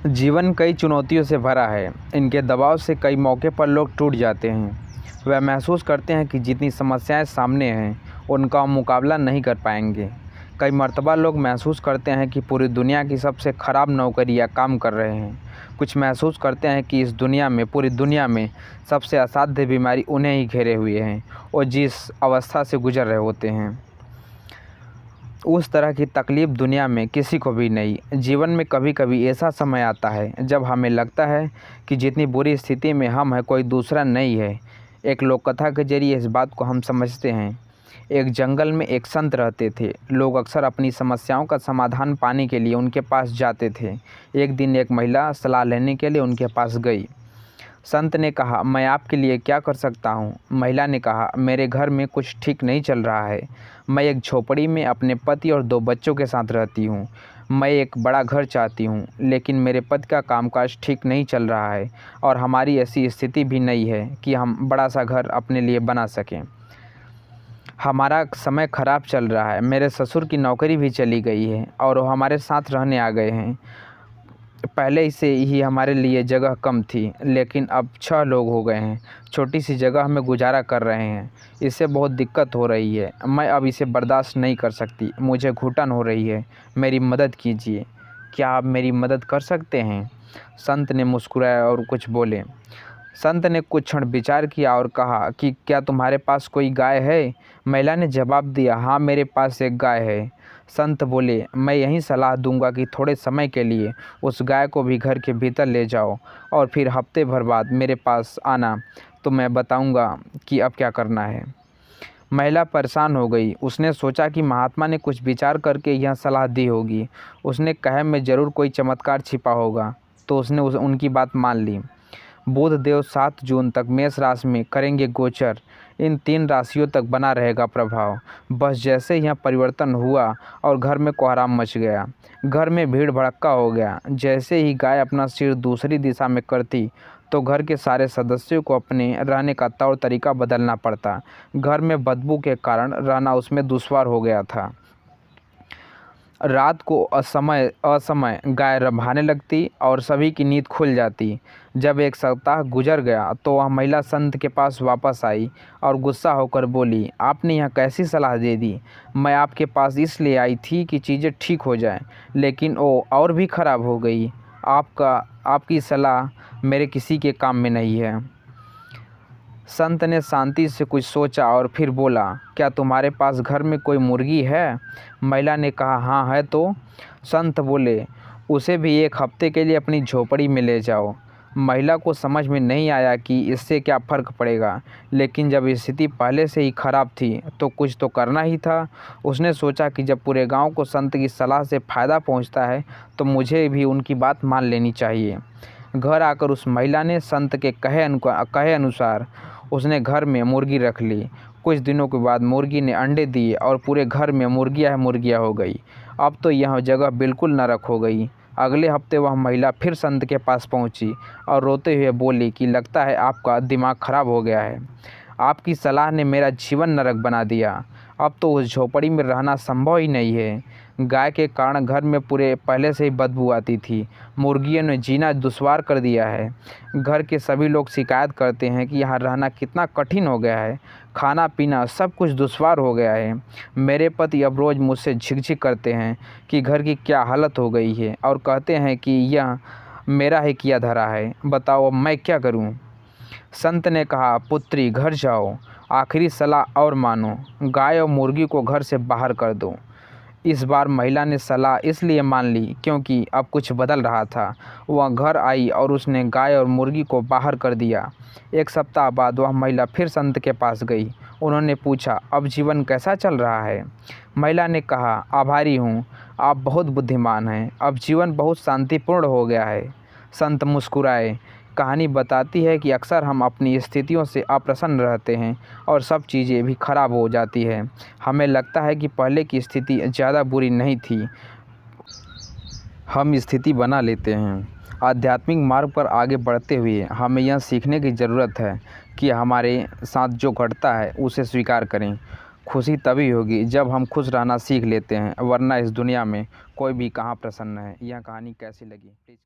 जीवन कई चुनौतियों से भरा है। इनके दबाव से कई मौके पर लोग टूट जाते हैं। वह महसूस करते हैं कि जितनी समस्याएं सामने हैं उनका मुकाबला नहीं कर पाएंगे। कई मर्तबा लोग महसूस करते हैं कि पूरी दुनिया की सबसे ख़राब नौकरी या काम कर रहे हैं। कुछ महसूस करते हैं कि इस दुनिया में, पूरी दुनिया में सबसे असाध्य बीमारी उन्हें ही घेरे हुए हैं और जिस अवस्था से गुजर रहे होते हैं उस तरह की तकलीफ़ दुनिया में किसी को भी नहीं। जीवन में कभी कभी ऐसा समय आता है जब हमें लगता है कि जितनी बुरी स्थिति में हम हैं कोई दूसरा नहीं है। एक लोक कथा के जरिए इस बात को हम समझते हैं। एक जंगल में एक संत रहते थे। लोग अक्सर अपनी समस्याओं का समाधान पाने के लिए उनके पास जाते थे। एक दिन एक महिला सलाह लेने के लिए उनके पास गई। संत ने कहा, मैं आपके लिए क्या कर सकता हूँ? महिला ने कहा, मेरे घर में कुछ ठीक नहीं चल रहा है। मैं एक झोपड़ी में अपने पति और 2 बच्चों के साथ रहती हूँ। मैं एक बड़ा घर चाहती हूँ, लेकिन मेरे पति का कामकाज ठीक नहीं चल रहा है और हमारी ऐसी स्थिति भी नहीं है कि हम बड़ा सा घर अपने लिए बना सकें। हमारा समय ख़राब चल रहा है। मेरे ससुर की नौकरी भी चली गई है और वो हमारे साथ रहने आ गए हैं। पहले से ही हमारे लिए जगह कम थी, लेकिन अब 6 लोग हो गए हैं। छोटी सी जगह में गुजारा कर रहे हैं। इससे बहुत दिक्कत हो रही है। मैं अब इसे बर्दाश्त नहीं कर सकती। मुझे घुटन हो रही है। मेरी मदद कीजिए। क्या आप मेरी मदद कर सकते हैं? संत ने मुस्कुराया और कुछ बोले। संत ने कुछ क्षण विचार किया और कहा कि क्या तुम्हारे पास कोई गाय है? महिला ने जवाब दिया, हाँ, मेरे पास एक गाय है। संत बोले, मैं यही सलाह दूंगा कि थोड़े समय के लिए उस गाय को भी घर के भीतर ले जाओ और फिर हफ्ते भर बाद मेरे पास आना, तो मैं बताऊंगा कि अब क्या करना है। महिला परेशान हो गई। उसने सोचा कि महात्मा ने कुछ विचार करके यह सलाह दी होगी। उसने कहा, में ज़रूर कोई चमत्कार छिपा होगा, तो उसने उनकी बात मान ली। बुध देव 7 जून तक मेष राशि में करेंगे गोचर। इन 3 राशियों तक बना रहेगा प्रभाव। बस जैसे यहाँ परिवर्तन हुआ और घर में कोहराम मच गया। घर में भीड़ भड़क्का हो गया। जैसे ही गाय अपना सिर दूसरी दिशा में करती तो घर के सारे सदस्यों को अपने रहने का तौर तरीका बदलना पड़ता। घर में बदबू के कारण रहना उसमें दुश्वार हो गया था। रात को असमय गाय रभाने लगती और सभी की नींद खुल जाती। जब 1 सप्ताह गुजर गया तो वह महिला संत के पास वापस आई और गुस्सा होकर बोली, आपने यह कैसी सलाह दे दी? मैं आपके पास इसलिए आई थी कि चीज़ें ठीक हो जाएं, लेकिन वो और भी ख़राब हो गई। आपकी सलाह मेरे किसी के काम में नहीं है। संत ने शांति से कुछ सोचा और फिर बोला, क्या तुम्हारे पास घर में कोई मुर्गी है? महिला ने कहा, हाँ है तो। संत बोले, उसे भी 1 हफ्ते के लिए अपनी झोपड़ी में ले जाओ। महिला को समझ में नहीं आया कि इससे क्या फ़र्क पड़ेगा, लेकिन जब स्थिति पहले से ही ख़राब थी तो कुछ तो करना ही था। उसने सोचा कि जब पूरे गांव को संत की सलाह से फ़ायदा पहुंचता है तो मुझे भी उनकी बात मान लेनी चाहिए। घर आकर उस महिला ने संत के कहे अनुसार उसने घर में मुर्गी रख ली। कुछ दिनों के बाद मुर्गी ने अंडे दिए और पूरे घर में मुर्गियाँ हो गई। अब तो यह जगह बिल्कुल नरक हो गई। अगले हफ्ते वह महिला फिर संत के पास पहुंची और रोते हुए बोली कि लगता है आपका दिमाग खराब हो गया है। आपकी सलाह ने मेरा जीवन नरक बना दिया। अब तो उस झोपड़ी में रहना संभव ही नहीं है। गाय के कारण घर में पूरे पहले से ही बदबू आती थी। मुर्गियों ने जीना दुश्वार कर दिया है। घर के सभी लोग शिकायत करते हैं कि यहाँ रहना कितना कठिन हो गया है। खाना पीना सब कुछ दुश्वार हो गया है। मेरे पति अब रोज़ मुझसे झिकझिक करते हैं कि घर की क्या हालत हो गई है और कहते हैं कि यह मेरा ही किया धरा है। बताओ अब मैं क्या करूँ? संत ने कहा, पुत्री घर जाओ, आखिरी सलाह और मानो, गाय और मुर्गी को घर से बाहर कर दो। इस बार महिला ने सलाह इसलिए मान ली क्योंकि अब कुछ बदल रहा था। वह घर आई और उसने गाय और मुर्गी को बाहर कर दिया। 1 सप्ताह बाद वह महिला फिर संत के पास गई। उन्होंने पूछा, अब जीवन कैसा चल रहा है? महिला ने कहा, आभारी हूँ, आप बहुत बुद्धिमान हैं। अब जीवन बहुत शांतिपूर्ण हो गया है। संत मुस्कुराए। कहानी बताती है कि अक्सर हम अपनी स्थितियों से अप्रसन्न रहते हैं और सब चीज़ें भी खराब हो जाती है। हमें लगता है कि पहले की स्थिति ज़्यादा बुरी नहीं थी। हम स्थिति बना लेते हैं। आध्यात्मिक मार्ग पर आगे बढ़ते हुए हमें यह सीखने की ज़रूरत है कि हमारे साथ जो घटता है उसे स्वीकार करें। खुशी तभी होगी जब हम खुश रहना सीख लेते हैं, वरना इस दुनिया में कोई भी कहाँ प्रसन्न है। यह कहानी कैसी लगी प्लीज़